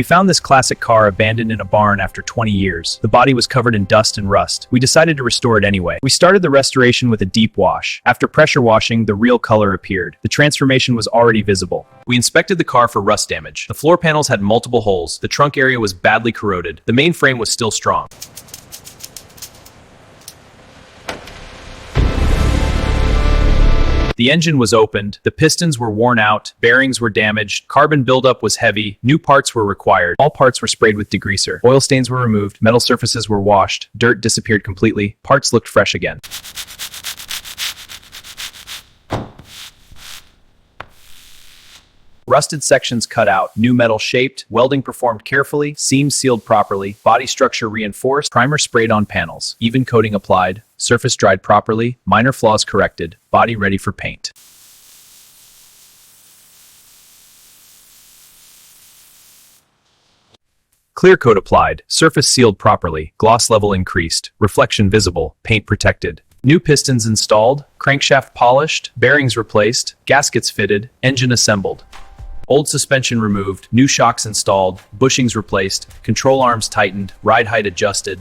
We found this classic car abandoned in a barn after 20 years. The body was covered in dust and rust. We decided to restore it anyway. We started the restoration with a deep wash. After pressure washing, the real color appeared. The transformation was already visible. We inspected the car for rust damage. The floor panels had multiple holes. The trunk area was badly corroded. The main frame was still strong. The engine was opened, the pistons were worn out, bearings were damaged, carbon buildup was heavy, new parts were required. All parts were sprayed with degreaser. Oil stains were removed, metal surfaces were washed, dirt disappeared completely, parts looked fresh again. Rusted sections cut out, new metal shaped, welding performed carefully, seams sealed properly, body structure reinforced, primer sprayed on panels, even coating applied, surface dried properly, minor flaws corrected, body ready for paint. Clear coat applied, surface sealed properly, gloss level increased, reflection visible, paint protected. New pistons installed, crankshaft polished, bearings replaced, gaskets fitted, engine assembled. Old suspension removed, new shocks installed, bushings replaced, control arms tightened, ride height adjusted.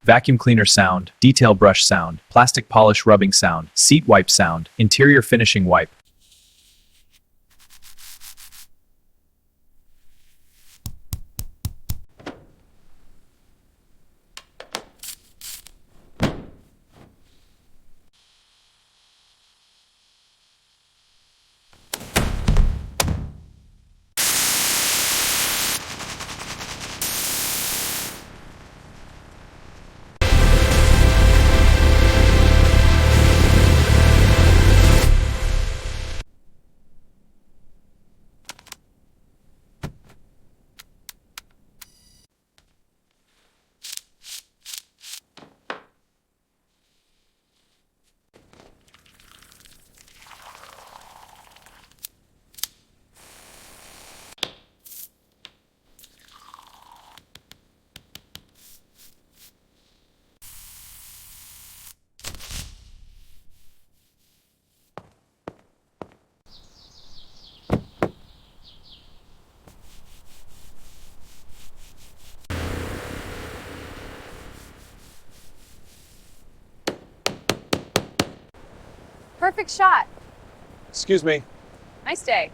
Vacuum cleaner sound, detail brush sound, plastic polish rubbing sound, seat wipe sound, interior finishing wipe. Perfect shot. Excuse me. Nice day.